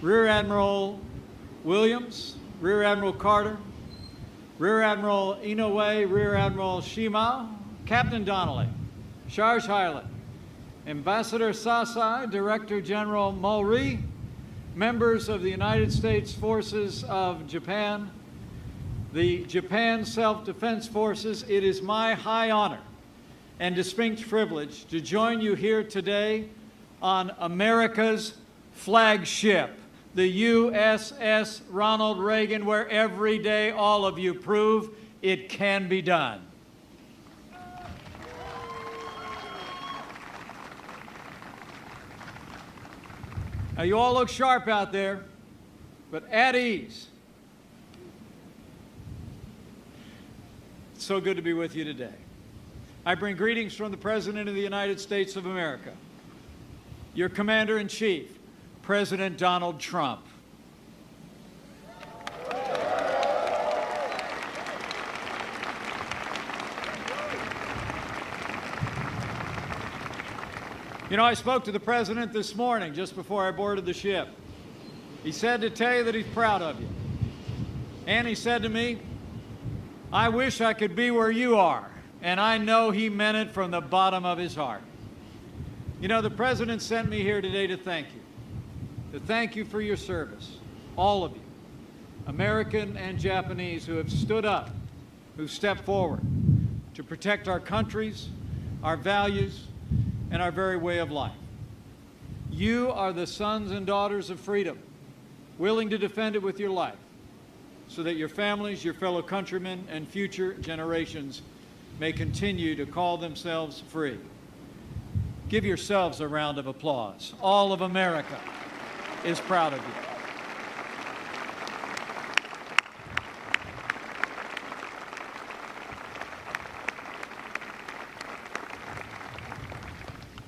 Rear Admiral Williams, Rear Admiral Carter, Rear Admiral Inoue, Rear Admiral Shima, Captain Donnelly, Charge Hylet, Ambassador Sasai, Director General Mulry, members of the United States Forces of Japan, the Japan Self-Defense Forces, it is my high honor and distinct privilege to join you here today on America's flagship, the USS Ronald Reagan, where every day all of you prove it can be done. Now, you all look sharp out there, but at ease. It's so good to be with you today. I bring greetings from the President of the United States of America, your Commander-in-Chief, President Donald Trump. You know, I spoke to the President this morning just before I boarded the ship. He said to tell you that he's proud of you. And he said to me, I wish I could be where you are. And I know he meant it from the bottom of his heart. You know, the President sent me here today to thank you. To thank you for your service, all of you, American and Japanese who have stood up, who stepped forward to protect our countries, our values, and our very way of life. You are the sons and daughters of freedom, willing to defend it with your life, so that your families, your fellow countrymen, and future generations may continue to call themselves free. Give yourselves a round of applause. All of America is proud of you.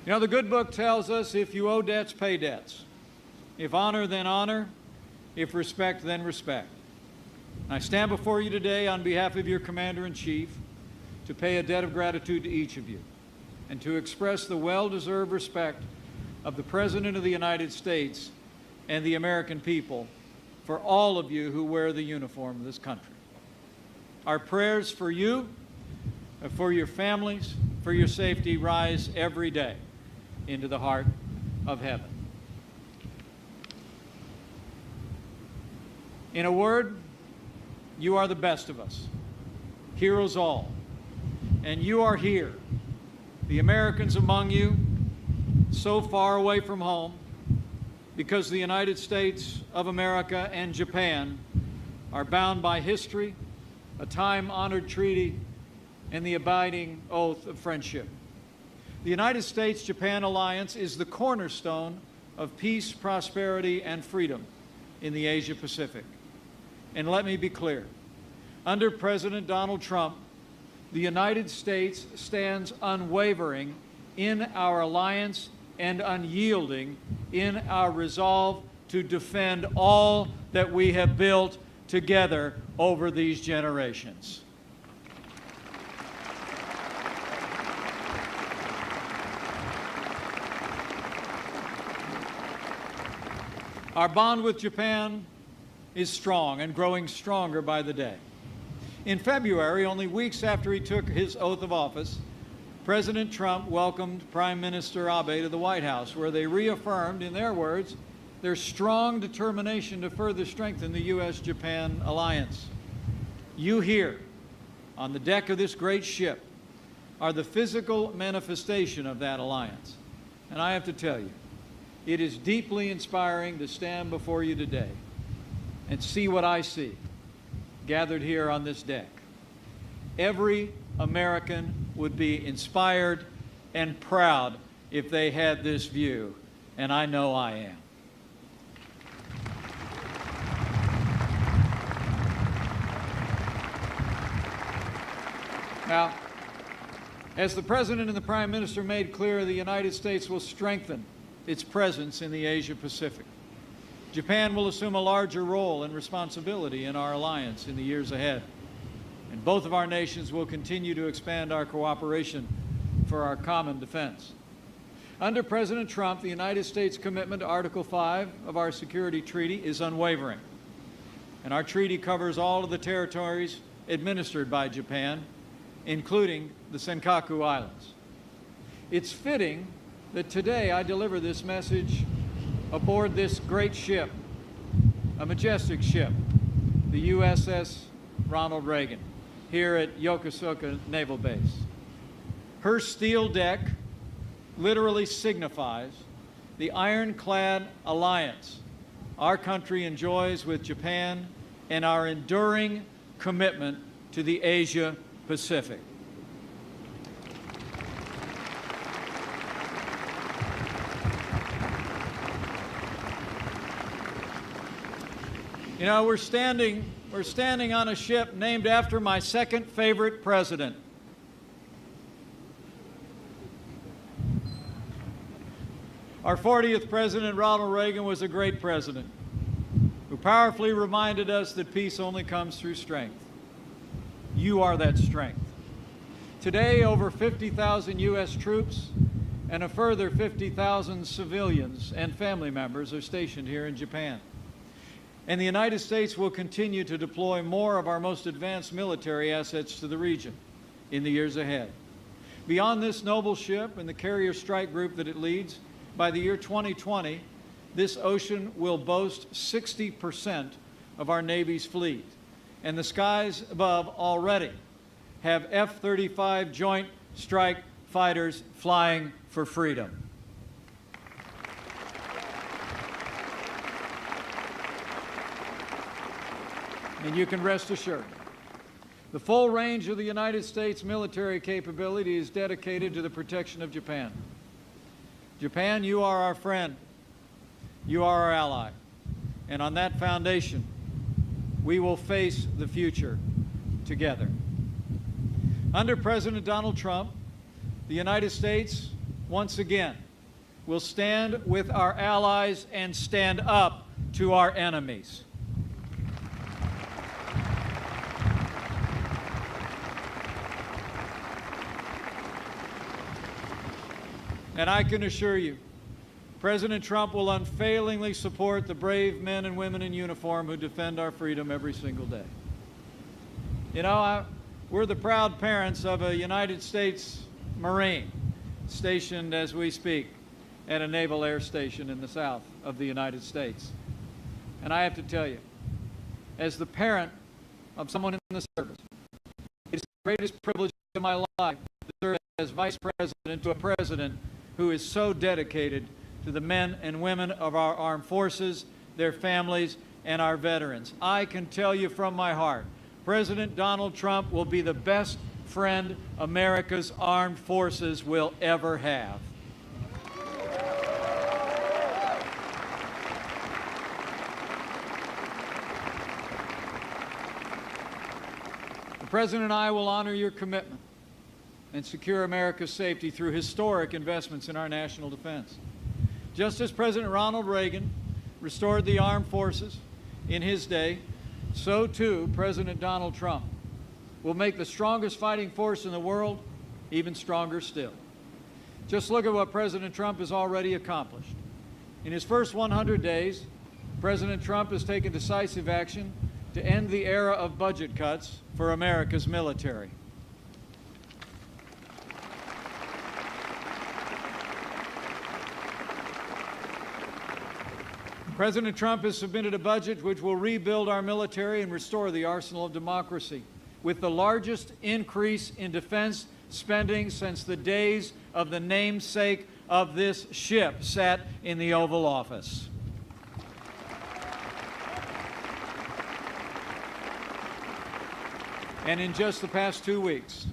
You know, the good book tells us if you owe debts, pay debts. If honor, then honor. If respect, then respect. I stand before you today on behalf of your Commander-in-Chief to pay a debt of gratitude to each of you and to express the well-deserved respect of the President of the United States and the American people for all of you who wear the uniform of this country. Our prayers for you, for your families, for your safety rise every day into the heart of heaven. In a word, you are the best of us, heroes all, and you are here, the Americans among you, so far away from home, because the United States of America and Japan are bound by history, a time-honored treaty, and the abiding oath of friendship. The United States-Japan alliance is the cornerstone of peace, prosperity, and freedom in the Asia-Pacific. And let me be clear, under President Donald Trump, the United States stands unwavering in our alliance and unyielding in our resolve to defend all that we have built together over these generations. Our bond with Japan is strong and growing stronger by the day. In February, only weeks after he took his oath of office, President Trump welcomed Prime Minister Abe to the White House, where they reaffirmed, in their words, their strong determination to further strengthen the U.S.-Japan alliance. You here, on the deck of this great ship, are the physical manifestation of that alliance. And I have to tell you, it is deeply inspiring to stand before you today and see what I see gathered here on this deck. Every American would be inspired and proud if they had this view, and I know I am. Now, as the President and the Prime Minister made clear, the United States will strengthen its presence in the Asia-Pacific. Japan will assume a larger role and responsibility in our alliance in the years ahead. And both of our nations will continue to expand our cooperation for our common defense. Under President Trump, the United States' commitment to Article 5 of our security treaty is unwavering, and our treaty covers all of the territories administered by Japan, including the Senkaku Islands. It's fitting that today I deliver this message aboard this great ship, a majestic ship, the USS Ronald Reagan, here at Yokosuka Naval Base. Her steel deck literally signifies the ironclad alliance our country enjoys with Japan and our enduring commitment to the Asia Pacific. You know, we're standing on a ship named after my second favorite president. Our 40th president, Ronald Reagan, was a great president who powerfully reminded us that peace only comes through strength. You are that strength. Today, over 50,000 U.S. troops and a further 50,000 civilians and family members are stationed here in Japan. And the United States will continue to deploy more of our most advanced military assets to the region in the years ahead. Beyond this noble ship and the carrier strike group that it leads, by the year 2020, this ocean will boast 60% of our Navy's fleet. And the skies above already have F-35 Joint Strike Fighters flying for freedom. And you can rest assured, the full range of the United States military capability is dedicated to the protection of Japan. Japan, you are our friend. You are our ally. And on that foundation, we will face the future together. Under President Donald Trump, the United States, once again, will stand with our allies and stand up to our enemies. And I can assure you, President Trump will unfailingly support the brave men and women in uniform who defend our freedom every single day. You know, we're the proud parents of a United States Marine stationed as we speak at a naval air station in the south of the United States. And I have to tell you, as the parent of someone in the service, it's the greatest privilege of my life to serve as Vice President to a President who is so dedicated to the men and women of our armed forces, their families, and our veterans. I can tell you from my heart, President Donald Trump will be the best friend America's armed forces will ever have. The President and I will honor your commitment and secure America's safety through historic investments in our national defense. Just as President Ronald Reagan restored the armed forces in his day, so too President Donald Trump will make the strongest fighting force in the world even stronger still. Just look at what President Trump has already accomplished. In his first 100 days, President Trump has taken decisive action to end the era of budget cuts for America's military. President Trump has submitted a budget which will rebuild our military and restore the arsenal of democracy, with the largest increase in defense spending since the days of the namesake of this ship sat in the Oval Office. And in just the past 2 weeks,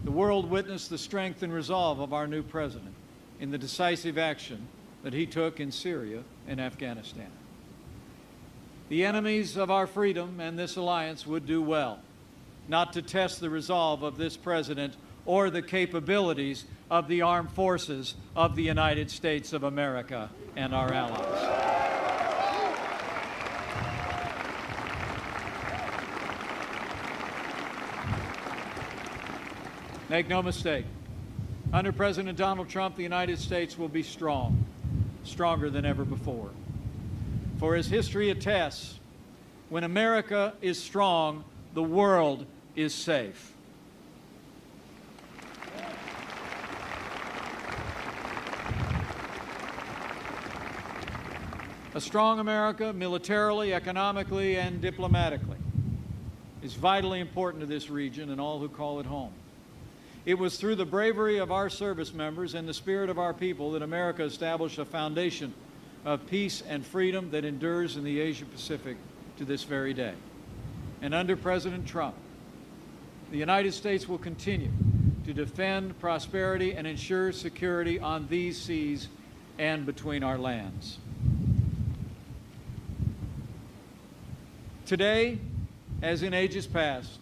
the world witnessed the strength and resolve of our new president in the decisive action that he took in Syria and Afghanistan. The enemies of our freedom and this alliance would do well not to test the resolve of this president or the capabilities of the armed forces of the United States of America and our allies. Make no mistake, Under President Donald Trump, the United States will be strong, stronger than ever before. For as history attests, when America is strong, the world is safe. A strong America, militarily, economically, and diplomatically, is vitally important to this region and all who call it home. It was through the bravery of our service members and the spirit of our people that America established a foundation of peace and freedom that endures in the Asia-Pacific to this very day. And under President Trump, the United States will continue to defend prosperity and ensure security on these seas and between our lands. Today, as in ages past,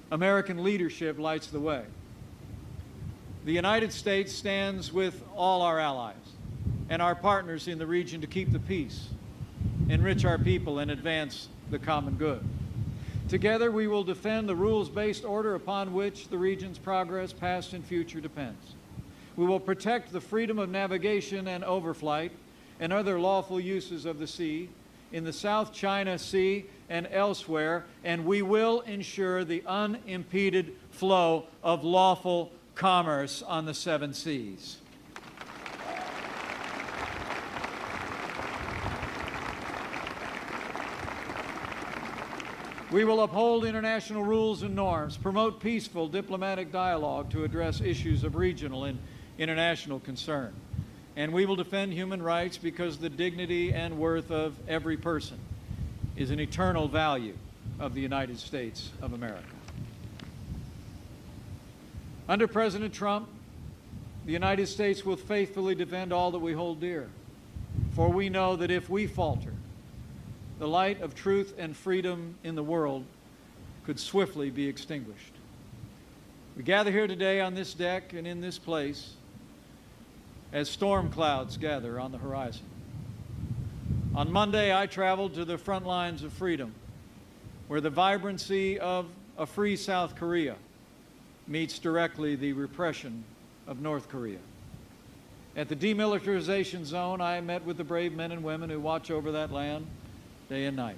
American leadership lights the way. The United States stands with all our allies and our partners in the region to keep the peace, enrich our people, and advance the common good. Together, we will defend the rules-based order upon which the region's progress, past and future, depends. We will protect the freedom of navigation and overflight and other lawful uses of the sea in the South China Sea and elsewhere, and we will ensure the unimpeded flow of lawful commerce on the 7 seas. We will uphold international rules and norms, promote peaceful diplomatic dialogue to address issues of regional and international concern. And we will defend human rights because the dignity and worth of every person is an eternal value of the United States of America. Under President Trump, the United States will faithfully defend all that we hold dear, for we know that if we falter, the light of truth and freedom in the world could swiftly be extinguished. We gather here today on this deck and in this place as storm clouds gather on the horizon. On Monday, I traveled to the front lines of freedom, where the vibrancy of a free South Korea meets directly the repression of North Korea. At the demilitarization zone, I met with the brave men and women who watch over that land day and night.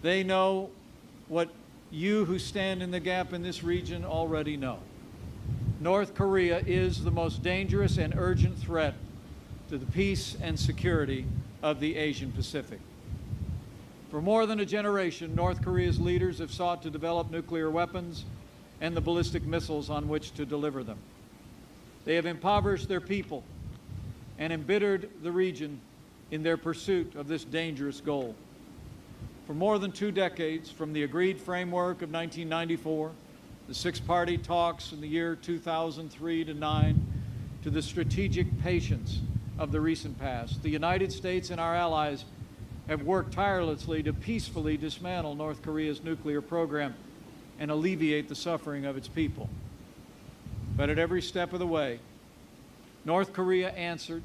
They know what you who stand in the gap in this region already know. North Korea is the most dangerous and urgent threat to the peace and security of the Asian Pacific. For more than a generation, North Korea's leaders have sought to develop nuclear weapons and the ballistic missiles on which to deliver them. They have impoverished their people and embittered the region in their pursuit of this dangerous goal. For more than 2 decades, from the agreed framework of 1994, the 6-party talks in the year 2003 to 9, to the strategic patience of the recent past, the United States and our allies have worked tirelessly to peacefully dismantle North Korea's nuclear program and alleviate the suffering of its people. But at every step of the way, North Korea answered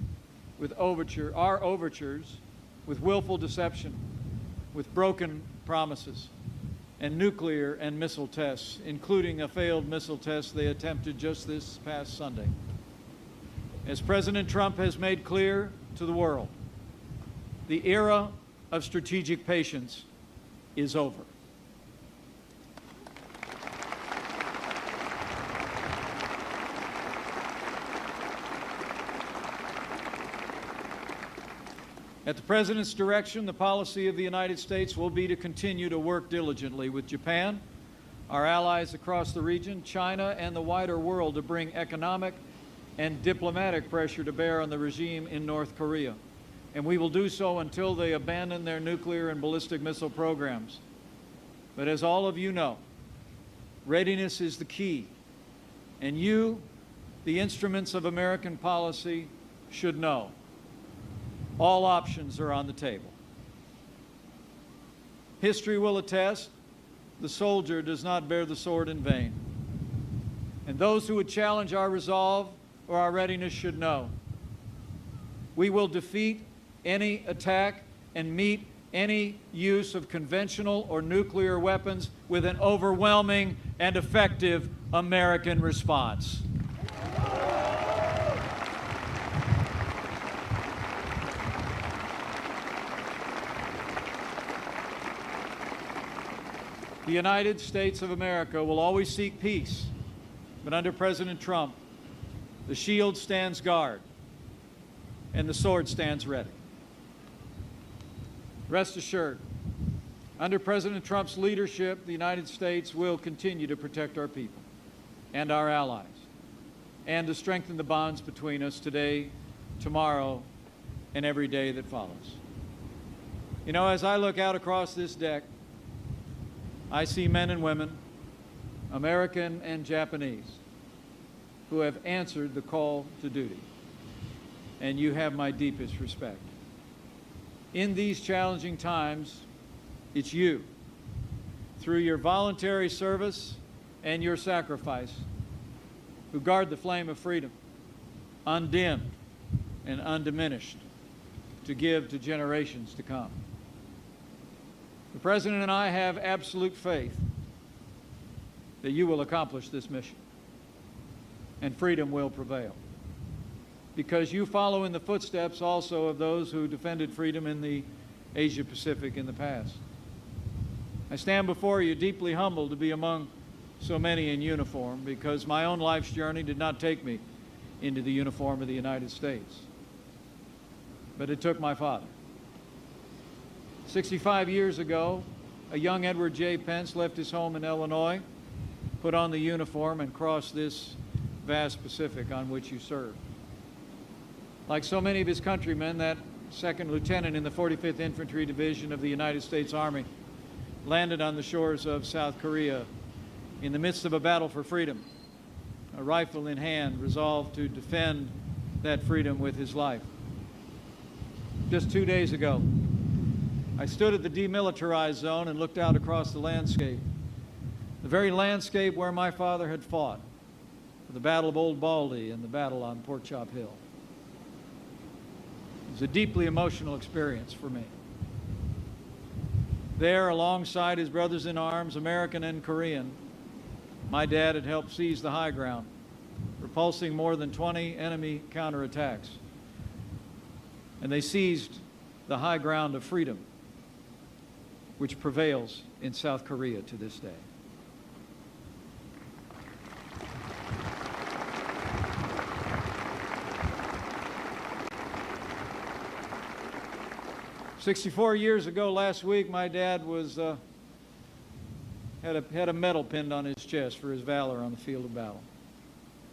with our overtures, with willful deception, with broken promises, and nuclear and missile tests, including a failed missile test they attempted just this past Sunday. As President Trump has made clear to the world, the era of strategic patience is over. At the President's direction, the policy of the United States will be to continue to work diligently with Japan, our allies across the region, China, and the wider world to bring economic and diplomatic pressure to bear on the regime in North Korea. And we will do so until they abandon their nuclear and ballistic missile programs. But as all of you know, readiness is the key. And you, the instruments of American policy, should know. All options are on the table. History will attest, the soldier does not bear the sword in vain. And those who would challenge our resolve or our readiness should know. We will defeat any attack and meet any use of conventional or nuclear weapons with an overwhelming and effective American response. The United States of America will always seek peace, but under President Trump, the shield stands guard and the sword stands ready. Rest assured, under President Trump's leadership, the United States will continue to protect our people and our allies, and to strengthen the bonds between us today, tomorrow, and every day that follows. You know, as I look out across this deck, I see men and women, American and Japanese, who have answered the call to duty, and you have my deepest respect. In these challenging times, it's you, through your voluntary service and your sacrifice, who guard the flame of freedom, undimmed and undiminished, to give to generations to come. The President and I have absolute faith that you will accomplish this mission, and freedom will prevail, because you follow in the footsteps also of those who defended freedom in the Asia Pacific in the past. I stand before you deeply humbled to be among so many in uniform, because my own life's journey did not take me into the uniform of the United States, but it took my father. 65 years ago, a young Edward J. Pence left his home in Illinois, put on the uniform, and crossed this vast Pacific on which you served. Like so many of his countrymen, that second lieutenant in the 45th Infantry Division of the United States Army landed on the shores of South Korea in the midst of a battle for freedom, a rifle in hand, resolved to defend that freedom with his life. Just 2 days ago, I stood at the demilitarized zone and looked out across the landscape, the very landscape where my father had fought for the Battle of Old Baldy and the battle on Pork Chop Hill. It was a deeply emotional experience for me. There, alongside his brothers in arms, American and Korean, my dad had helped seize the high ground, repulsing more than 20 enemy counterattacks. And they seized the high ground of freedom, which prevails in South Korea to this day. "64 years ago last week, my dad was had a medal pinned on his chest for his valor on the field of battle.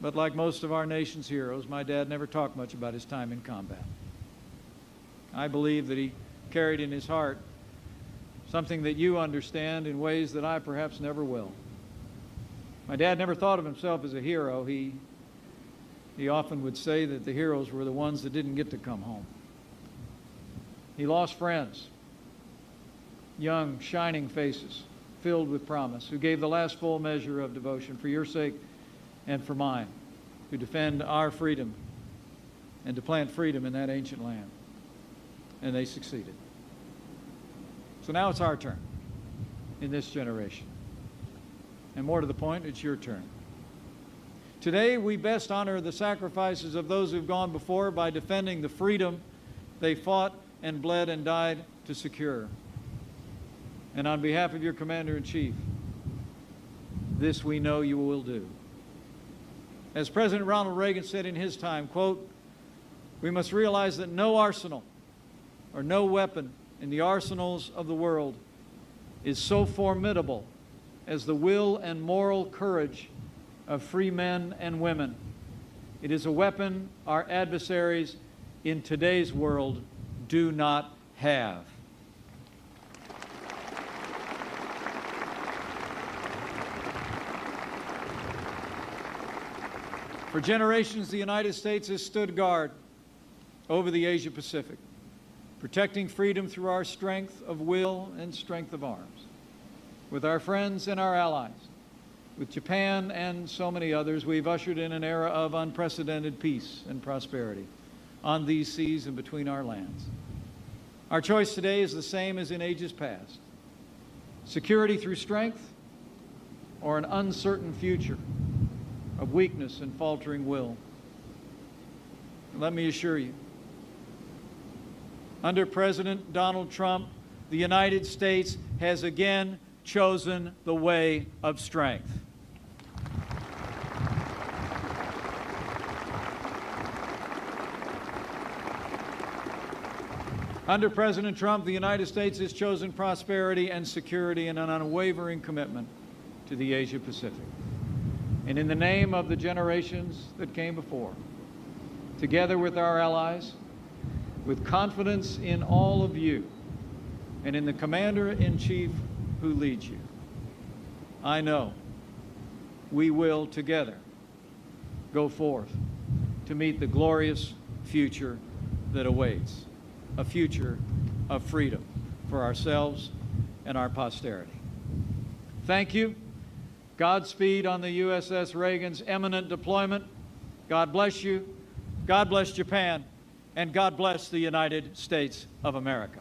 But like most of our nation's heroes, my dad never talked much about his time in combat. I believe that he carried in his heart something that you understand in ways that I perhaps never will. My dad never thought of himself as a hero. He often would say that the heroes were the ones that didn't get to come home. He lost friends, young, shining faces, filled with promise, who gave the last full measure of devotion for your sake and for mine, to defend our freedom and to plant freedom in that ancient land. And they succeeded. So now it's our turn in this generation. And more to the point, it's your turn. Today, we best honor the sacrifices of those who've gone before by defending the freedom they fought and bled and died to secure. And on behalf of your Commander-in-Chief, this we know you will do. As President Ronald Reagan said in his time, quote, "We must realize that no arsenal or no weapon in the arsenals of the world is so formidable as the will and moral courage of free men and women. It is a weapon our adversaries in today's world do not have." For generations, the United States has stood guard over the Asia Pacific, protecting freedom through our strength of will and strength of arms. With our friends and our allies, with Japan and so many others, we've ushered in an era of unprecedented peace and prosperity on these seas and between our lands. Our choice today is the same as in ages past: security through strength, or an uncertain future of weakness and faltering will. And let me assure you, under President Donald Trump, the United States has again chosen the way of strength. Under President Trump, the United States has chosen prosperity and security and an unwavering commitment to the Asia-Pacific. And in the name of the generations that came before, together with our allies, with confidence in all of you and in the Commander-in-Chief who leads you, I know we will together go forth to meet the glorious future that awaits, a future of freedom for ourselves and our posterity. Thank you. Godspeed on the USS Reagan's imminent deployment. God bless you. God bless Japan. And God bless the United States of America.